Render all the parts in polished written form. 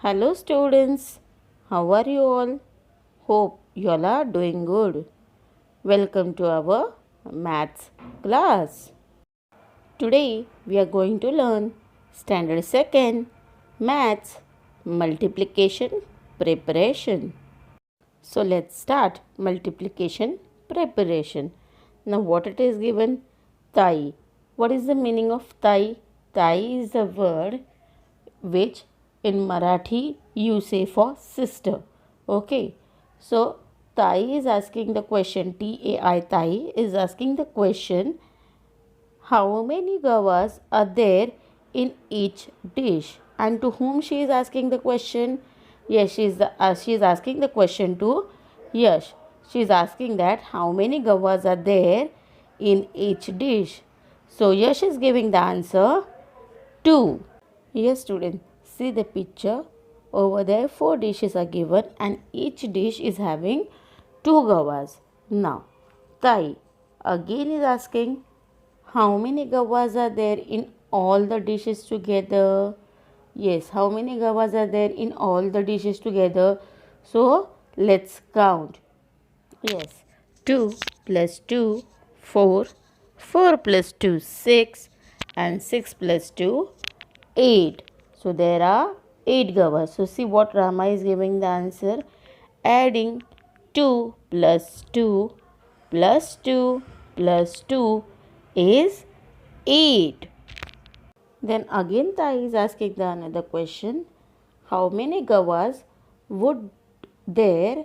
Hello students, how are you all? Hope you all are doing good. Welcome to our maths class. Today we are going to learn standard 2nd maths multiplication preparation. So let's start multiplication preparation. Now what it is given? Tai. What is the meaning of tai? Tai is a word which in Marathi you say for sister. Okay. So Tai is asking the question, Tai Tai is asking the question, how many gavas are there in each dish? And to whom she is asking the question? Yes, she is asking the question to Yash. She is asking that how many gavas are there in each dish. So Yash is giving the answer 2. Yes, students, see the picture. Over there, 4 dishes are given and each dish is having 2 gavas. Now, Tai again is asking how many gavas are there in all the dishes together? Yes, how many gavas are there in all the dishes together? So, let's count. Yes, 2 plus 2, 4. 4 plus 2, 6. And 6 plus 2, 8. So, there are 8 gavas. So, see what Rama is giving the answer. Adding 2 plus 2 plus 2 plus 2 is 8. Then again Tai is asking the another question. How many gavas would there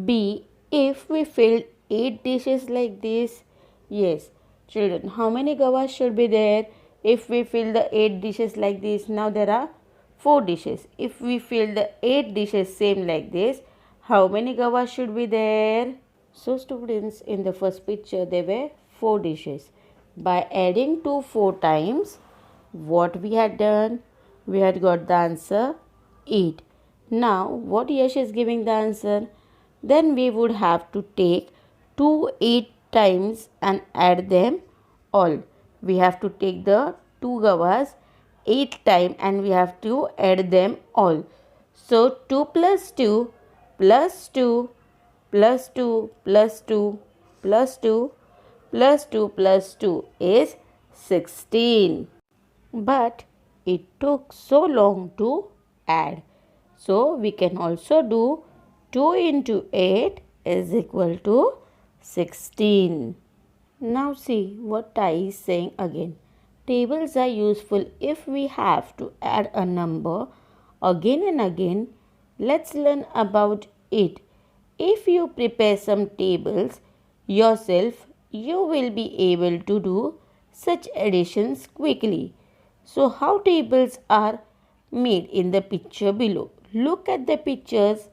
be if we filled 8 dishes like this? Yes, children, how many gavas should be there if we fill the 8 dishes like this? Now there are 4 dishes. If we fill the 8 dishes same like this, how many gavas should be there? So students, in the first picture there were 4 dishes. By adding 2 4 times, what we had done? We had got the answer 8. Now what Yash is giving the answer? Then we would have to take 2 8 times and add them all. We have to take the 2 gavas 8 times and we have to add them all. So 2 plus 2 plus 2 plus 2 plus 2 plus 2 plus 2 plus 2 is 16. But it took so long to add. So we can also do 2 into 8 is equal to 16. Now see what Tai is saying again. Tables are useful if we have to add a number again and again. Let's learn about it. If you prepare some tables yourself, you will be able to do such additions quickly. So how tables are made in the picture below. Look at the pictures,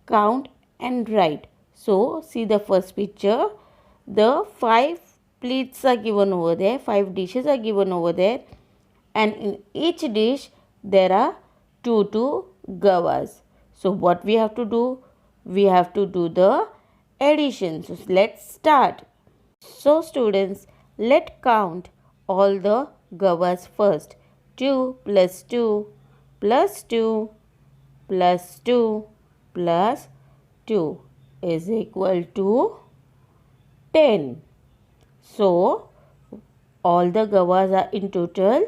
count and write. So see the first picture. The 5 plates are given over there, 5 dishes are given over there, and in each dish there are 2 gavas. So what we have to do? We have to do the addition. So let's start. So students, let's count all the gavas first. 2 plus 2 plus 2 plus 2 plus 2 is equal to 10. So, all the gavas are in total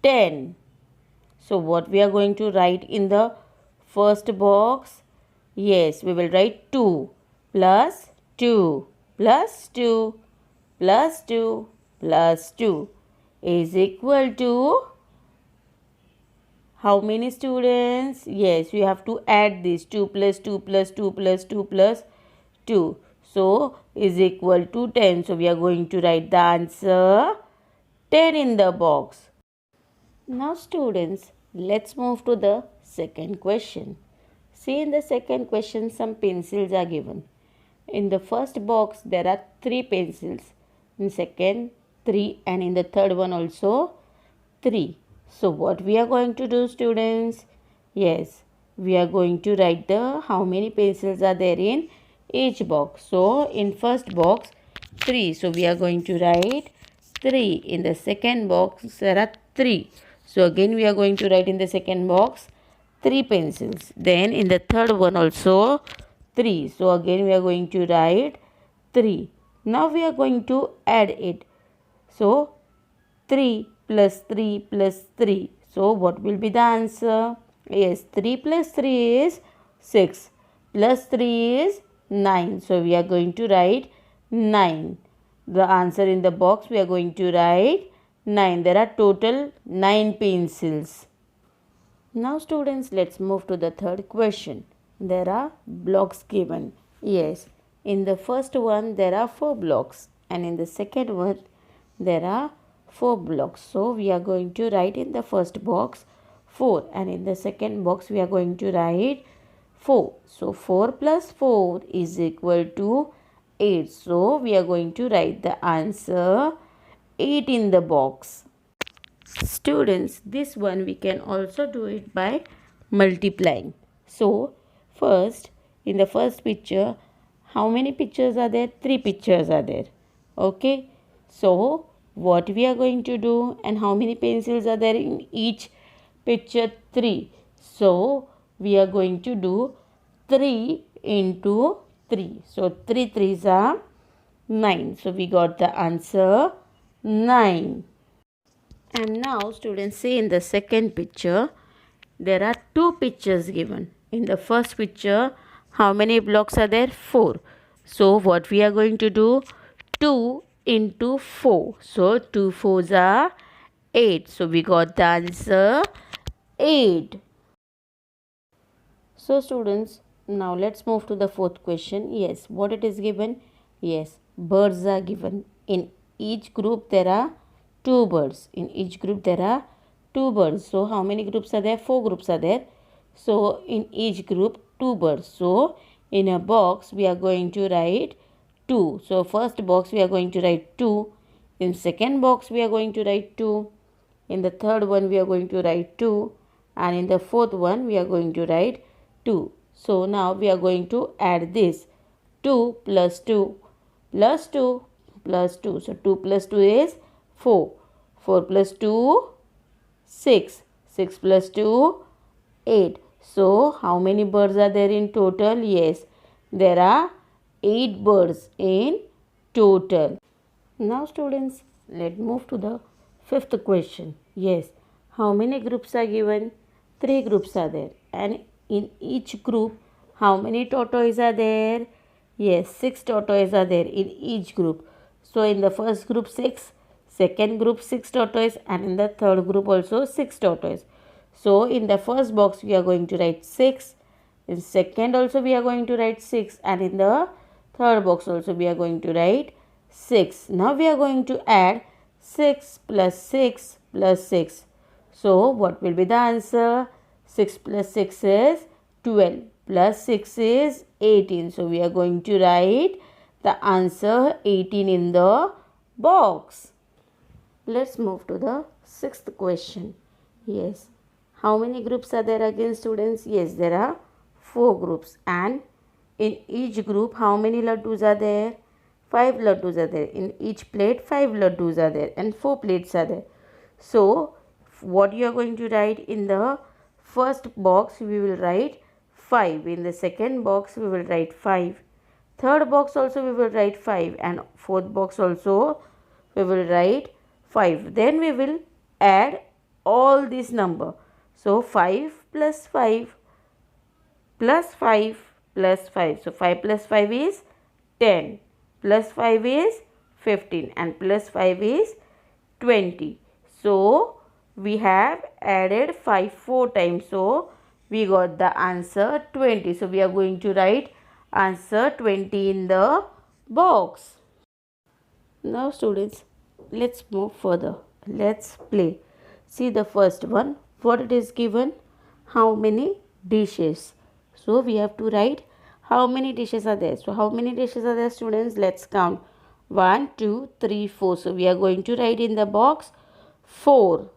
10. So, what we are going to write in the first box? Yes, we will write 2 plus 2 plus 2 plus 2 plus 2 is equal to how many students? Yes, we have to add this 2 plus 2 plus 2 plus 2 plus 2. So, is equal to 10. So, we are going to write the answer 10 in the box. Now, students, let's move to the second question. See, in the second question, some pencils are given. In the first box, there are 3 pencils. In second, 3, and in the third one also 3. So what we are going to do, students? Yes, we are going to write the how many pencils are there in each box. So in first box 3. So we are going to write 3. In the second box there are 3. So again we are going to write in the second box 3 pencils. Then in the third one also 3. So again we are going to write 3. Now we are going to add it. So 3 plus 3 plus 3. So what will be the answer? Yes, 3 plus 3 is 6. Plus 3 is 9. So we are going to write 9. The answer in the box we are going to write 9. There are total 9 pencils. Now students, let's move to the third question. There are blocks given. Yes, in the first one there are 4 blocks and in the second one there are 4 blocks. So we are going to write in the first box 4 and in the second box we are going to write 4. So 4 plus 4 is equal to 8. So we are going to write the answer 8 in the box. Students, this one we can also do it by multiplying. So first, in the first picture, how many pictures are there? 3 pictures are there. Okay. So what we are going to do, and how many pencils are there in each picture? 3. So we are going to do 3 into 3. So 3 threes are 9. So we got the answer 9. And now students, see in the second picture, there are 2 pictures given. In the first picture, how many blocks are there? 4. So what we are going to do? 2 into 4. So 2 fours are 8. So we got the answer 8. So students, now let's move to the fourth question. Yes, what it is given? Yes, birds are given. In each group there are 2 birds. In each group there are 2 birds. So how many groups are there? 4 groups are there. So in each group 2 birds. So in a box we are going to write 2. So first box we are going to write 2. In second box we are going to write 2. In the third one we are going to write 2. And in the fourth one we are going to write 2. So now we are going to add this. 2 plus 2 plus 2 plus 2. So 2 plus 2 is 4. 4 plus 2, 6. 6 plus 2, 8. So how many birds are there in total? Yes, there are 8 birds in total. Now students, let's move to the fifth question. Yes, how many groups are given? 3 groups are there. And in each group, how many tortoises are there? Yes, 6 tortoises are there in each group. So in the first group 6, second group 6 tortoises, and in the third group also 6 tortoises. So in the first box we are going to write 6. In second also we are going to write 6, and in the third box also we are going to write 6. Now we are going to add 6 plus 6 plus 6. So what will be the answer? 6 plus 6 is 12 plus 6 is 18. So we are going to write the answer 18 in the box. Let's move to the sixth question. Yes, how many groups are there again students? Yes, there are 4 groups, and in each group how many laddus are there? 5 laddus are there. In each plate 5 laddus are there and 4 plates are there. So what you are going to write? In the first box we will write 5. In the second box we will write 5. Third box also we will write 5, and fourth box also we will write 5. Then we will add all this number. So 5 plus 5 plus 5 plus 5. So 5 plus 5 is 10. Plus 5 is 15, and plus 5 is 20. So we have added 5 4 times. So we got the answer 20. So we are going to write answer 20 in the box. Now students, let's move further. Let's play. See the first one. What it is given? How many dishes? So we have to write how many dishes are there. So how many dishes are there students? Let's count. 1, 2, 3, 4. So we are going to write in the box 4.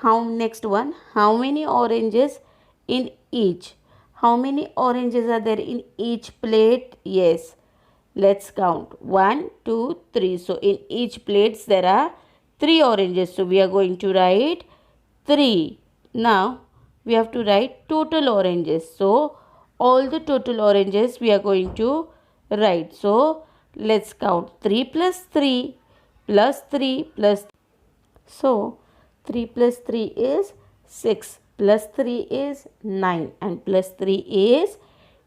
Next one, how many oranges in each? How many oranges are there in each plate? Yes, let's count. 1, 2, 3. So in each plates there are 3 oranges. So we are going to write 3. Now we have to write total oranges. So all the total oranges we are going to write. So let's count 3 plus 3 plus 3 plus. So 3 plus 3 is 6 plus 3 is 9 and plus 3 is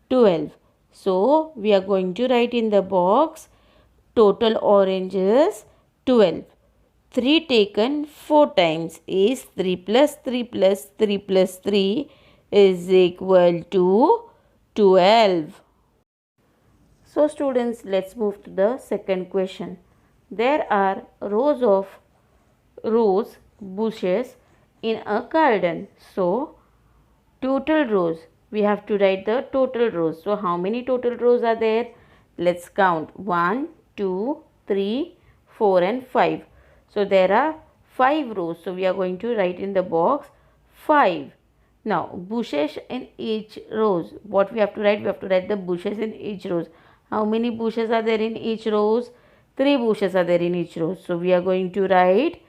12. So we are going to write in the box total oranges 12. 3 taken 4 times is 3 plus 3 plus 3 plus 3 is equal to 12. So students, let's move to the second question. There are rows bushes in a garden. So total rows, we have to write the total rows. So how many total rows are there? Let's count 1, 2, 3, 4 and 5. So there are 5 rows. So we are going to write in the box 5. Now bushes in each rows. What we have to write? We have to write the bushes in each rows. How many bushes are there in each rows? 3 bushes are there in each row. So we are going to write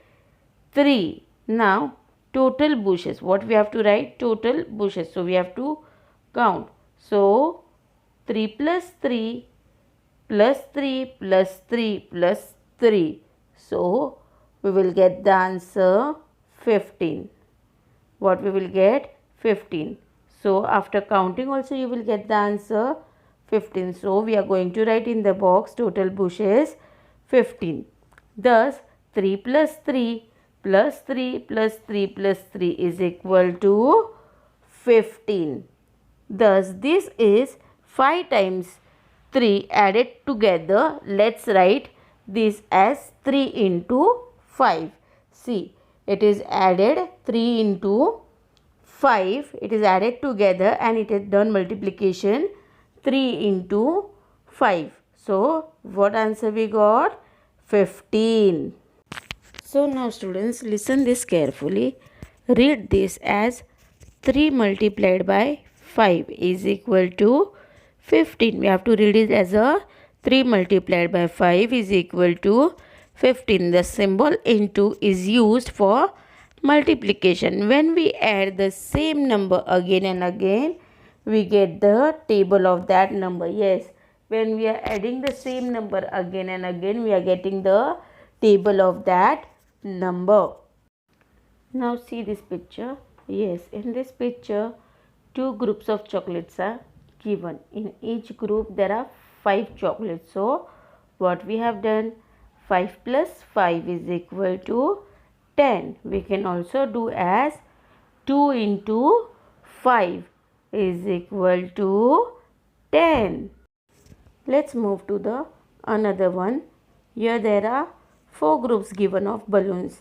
3. Now total bushes. What we have to write? Total bushes. So we have to count. So 3 plus 3 plus 3 plus 3 plus 3. So we will get the answer 15. What we will get? 15. So after counting also you will get the answer 15. So we are going to write in the box total bushes 15. Thus 3 plus 3 plus 3 plus 3 plus 3 is equal to 15. Thus this is 5 times 3 added together. Let's write this as 3 into 5. See, it is added 3 into 5. It is added together and it is done multiplication 3 into 5. So what answer we got? 15. So now students, listen this carefully. Read this as 3 multiplied by 5 is equal to 15. We have to read it as a 3 multiplied by 5 is equal to 15. The symbol into is used for multiplication. When we add the same number again and again, we get the table of that number. Yes, when we are adding the same number again and again, we are getting the table of that number. Now see this picture. Yes, in this picture 2 groups of chocolates are given. In each group there are 5 chocolates. So what we have done, 5 plus 5 is equal to 10. We can also do as 2 into 5 is equal to 10. Let's move to the another one. Here there are 4 groups given of balloons.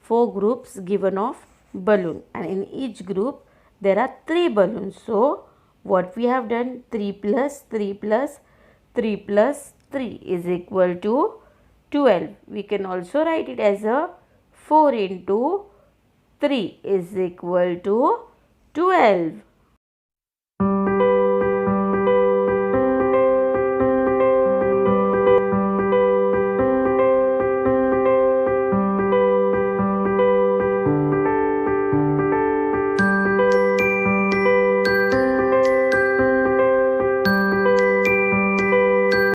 4 groups given of balloon, and in each group there are 3 balloons. So what we have done, 3 plus 3 plus 3 plus 3 is equal to 12. We can also write it as a 4 into 3 is equal to 12.